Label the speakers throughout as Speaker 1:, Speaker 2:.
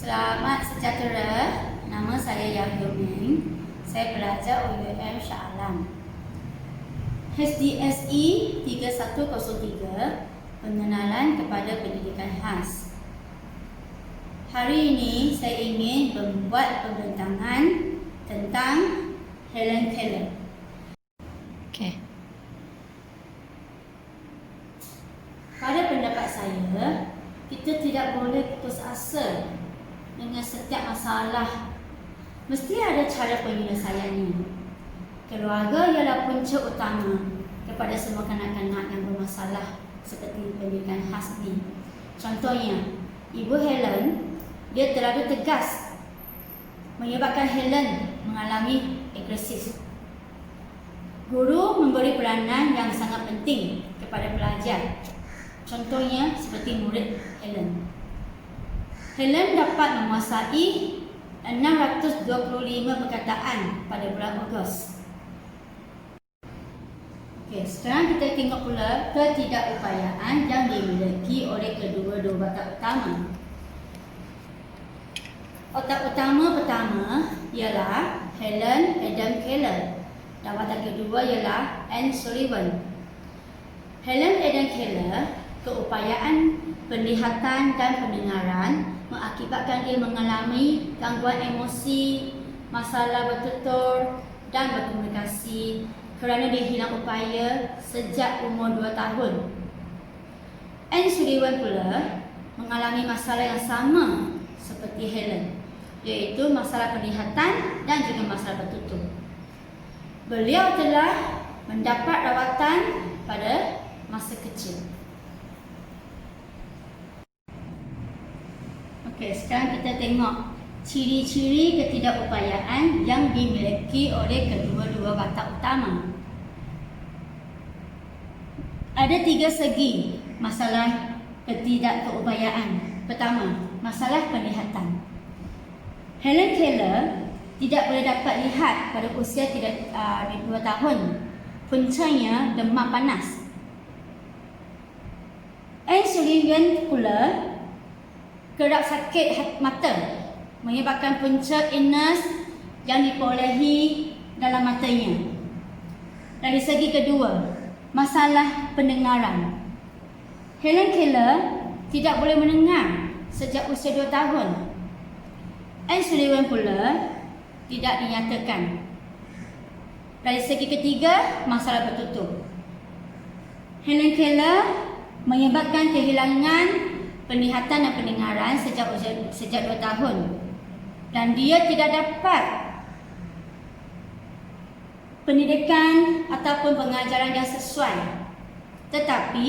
Speaker 1: Selamat sejahtera, nama saya Yahya Ming. Saya pelajar UUM Shah Alam. HDSE 3103, pengenalan kepada pendidikan khas. Hari ini saya ingin membuat pembentangan tentang Helen Keller.
Speaker 2: Okey.
Speaker 1: Pada pendapat saya, kita tidak boleh putus asa dengan setiap masalah. Mesti ada cara penyelesaiannya. Keluarga ialah punca utama kepada semua kanak-kanak yang bermasalah seperti pendidikan khas ini. Contohnya, Ibu Helen, dia terlalu tegas menyebabkan Helen mengalami agresif. Guru memberi peranan yang sangat penting kepada pelajar. Contohnya seperti murid Helen. Helen dapat menguasai 625 perkataan pada bulan Ogos. Okey, sekarang kita tengok pula ketidakupayaan yang dimiliki oleh kedua-dua watak utama. Watak utama pertama ialah Helen Adam Keller dan watak kedua ialah Anne Sullivan. Helen Adam Keller, keupayaan penglihatan dan pendengaran mengakibatkan dia mengalami gangguan emosi, masalah bertutur dan berkomunikasi kerana dia hilang upaya sejak umur 2 tahun. Anne Sullivan pula mengalami masalah yang sama seperti Helen, iaitu masalah penglihatan dan juga masalah bertutur. Beliau telah mendapat rawatan pada masa kecil. Okey, sekarang kita tengok ciri-ciri ketidakupayaan yang dimiliki oleh kedua-dua watak utama. Ada 3 segi masalah ketidakupayaan. Pertama, masalah penglihatan. Helen Keller tidak boleh dapat lihat pada usia 2 tahun. Puncanya demam panas. Anne Sullivan pula kerap sakit mata menyebabkan punca illness yang diperolehi dalam matanya. Dari segi kedua, masalah pendengaran. Helen Keller tidak boleh mendengar sejak usia 2 tahun. Anne Sullivan pula tidak dinyatakan. Dari segi ketiga, masalah bertutur. Helen Keller menyebabkan kehilangan penglihatan dan pendengaran sejak 2 tahun dan dia tidak dapat pendidikan ataupun pengajaran yang sesuai. Tetapi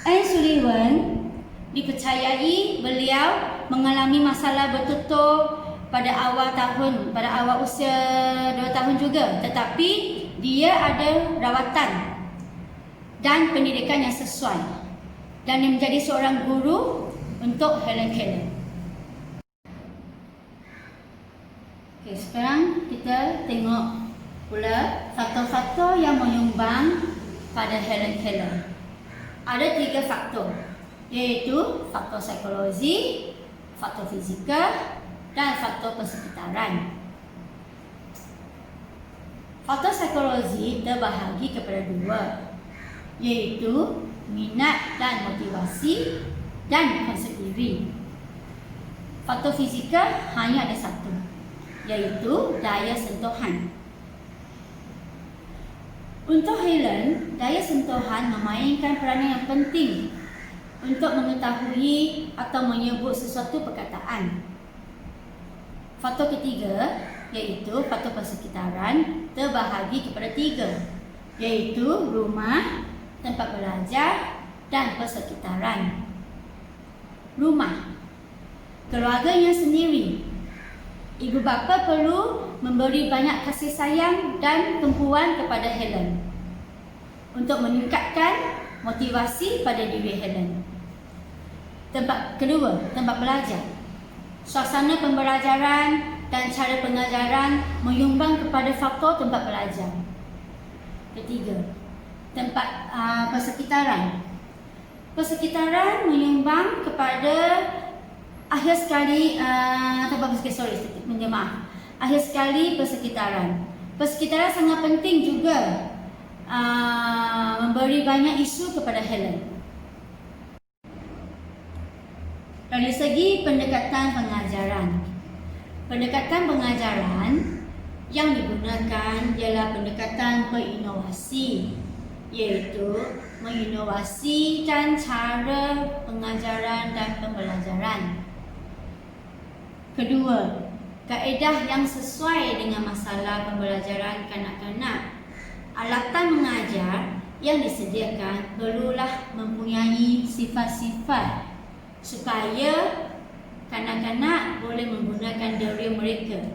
Speaker 1: Anne Sullivan dipercayai beliau mengalami masalah bertutur pada awal usia 2 tahun juga, tetapi dia ada rawatan dan pendidikan yang sesuai dan dia menjadi seorang guru untuk Helen Keller. Okey, sekarang kita tengok pula faktor-faktor yang menyumbang pada Helen Keller. Ada 3 faktor, iaitu faktor psikologi, faktor fizikal dan faktor persekitaran. Faktor psikologi terbahagi kepada 2, iaitu minat dan motivasi dan konsep diri. Faktor fizikal hanya ada 1, iaitu daya sentuhan. Untuk Helen, daya sentuhan memainkan peranan yang penting untuk mengetahui atau menyebut sesuatu perkataan. Faktor ketiga, iaitu faktor persekitaran, terbahagi kepada 3, iaitu rumah, tempat belajar dan persekitaran. Rumah, keluarganya sendiri. Ibu bapa perlu memberi banyak kasih sayang dan tumpuan kepada Helen untuk meningkatkan motivasi pada diri Helen. Tempat kedua, tempat belajar. Suasana pembelajaran dan cara pengajaran menyumbang kepada faktor tempat belajar. Ketiga, tempat persekitaran. Persekitaran menyumbang kepada Akhir sekali, minta maaf. Akhir sekali persekitaran. Persekitaran sangat penting juga memberi banyak isu kepada Helen. Dari segi pendekatan pengajaran. Pendekatan pengajaran yang digunakan ialah pendekatan berinovasi, iaitu menginovasikan cara pengajaran dan pembelajaran. Kedua, kaedah yang sesuai dengan masalah pembelajaran kanak-kanak. Alatan mengajar yang disediakan perlulah mempunyai sifat-sifat supaya kanak-kanak boleh menggunakan deria mereka.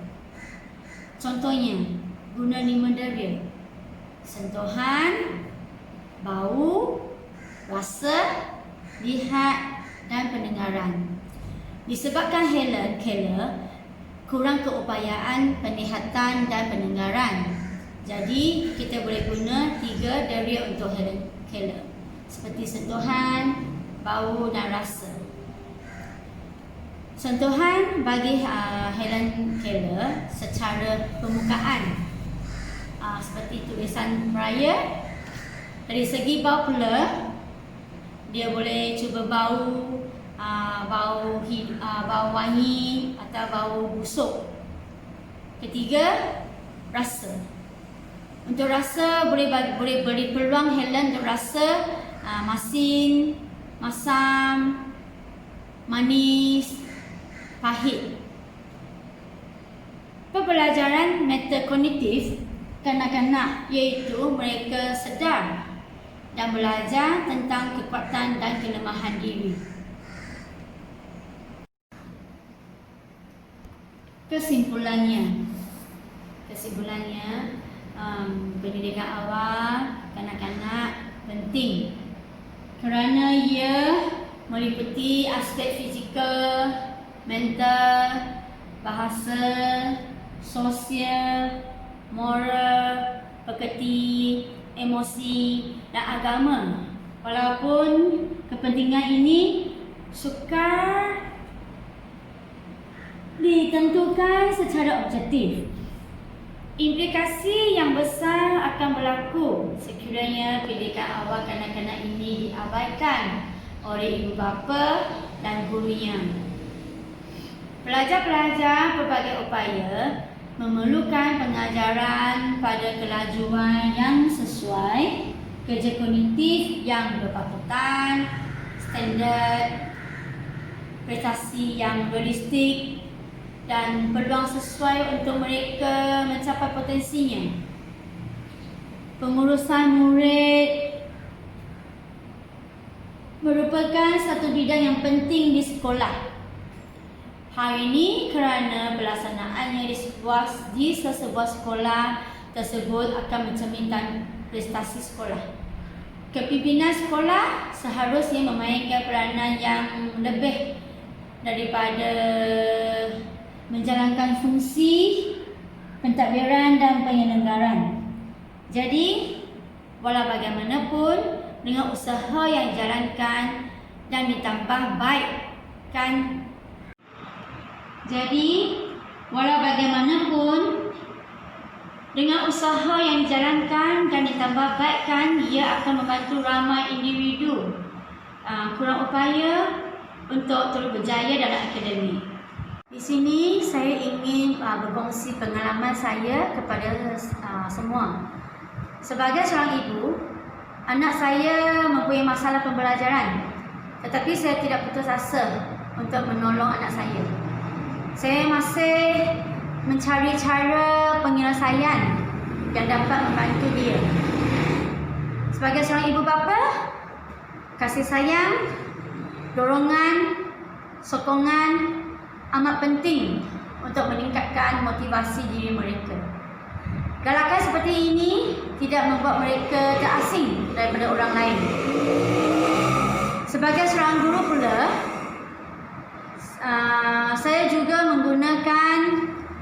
Speaker 1: Contohnya, guna 5 deria: sentuhan, bau, rasa, lihat dan pendengaran. Disebabkan Helen Keller kurang keupayaan penglihatan dan pendengaran, jadi kita boleh guna 3 deria untuk Helen Keller, seperti sentuhan, bau dan rasa. Sentuhan bagi Helen Keller secara permukaan, seperti tulisan Braille. Dari segi bau pula, dia boleh cuba bau wangi atau bau busuk. Ketiga, rasa. Untuk rasa boleh beri peluang Helen untuk rasa masin, masam, manis, pahit. Pembelajaran metakognitif kanak-kanak iaitu mereka sedar dan belajar tentang kekuatan dan kelemahan diri. Kesimpulannya, pendidikan awal kanak-kanak penting kerana ia meliputi aspek fizikal, mental, bahasa, sosial, moral, pekerti, emosi dan agama. Walaupun kepentingan ini sukar ditentukan secara objektif, implikasi yang besar akan berlaku sekiranya pendidikan awal kanak-kanak ini diabaikan oleh ibu bapa dan gurunya. Pelajar-pelajar berbagai upaya memerlukan pengajaran pada kelajuan yang sesuai, kerja kognitif yang berpatutan, standard, prestasi yang realistik dan peluang sesuai untuk mereka mencapai potensinya. Pengurusan murid merupakan satu bidang yang penting di sekolah. Hal ini kerana pelaksanaannya di sesebuah sekolah tersebut akan mencerminkan prestasi sekolah. Kepimpinan sekolah seharusnya memainkan peranan yang lebih daripada menjalankan fungsi pentadbiran dan penyelenggaraan. Jadi, walau bagaimanapun, dengan usaha yang dijalankan dan ditambah baikkan. Jadi, walau bagaimanapun, dengan usaha yang dijalankan dan ditambah baikkan, ia akan membantu ramai individu kurang upaya untuk terus berjaya dalam akademik. Di sini saya ingin berkongsi pengalaman saya kepada semua. Sebagai seorang ibu, anak saya mempunyai masalah pembelajaran, tetapi saya tidak putus asa untuk menolong anak saya. Saya masih mencari cara penyelesaian yang dapat membantu dia. Sebagai seorang ibu bapa, kasih sayang, dorongan, sokongan amat penting untuk meningkatkan motivasi diri mereka. Galakan seperti ini tidak membuat mereka terasing daripada orang lain. Sebagai seorang guru pula, saya juga menggunakan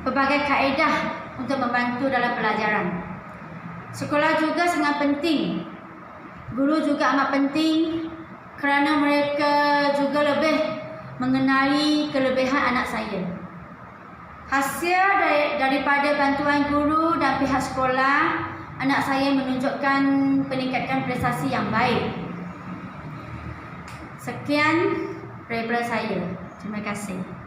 Speaker 1: pelbagai kaedah untuk membantu dalam pelajaran. Sekolah juga sangat penting. Guru juga amat penting kerana mereka juga lebih mengenali kelebihan anak saya. Hasil daripada bantuan guru dan pihak sekolah, anak saya menunjukkan peningkatan prestasi yang baik. Sekian daripada saya. Terima kasih.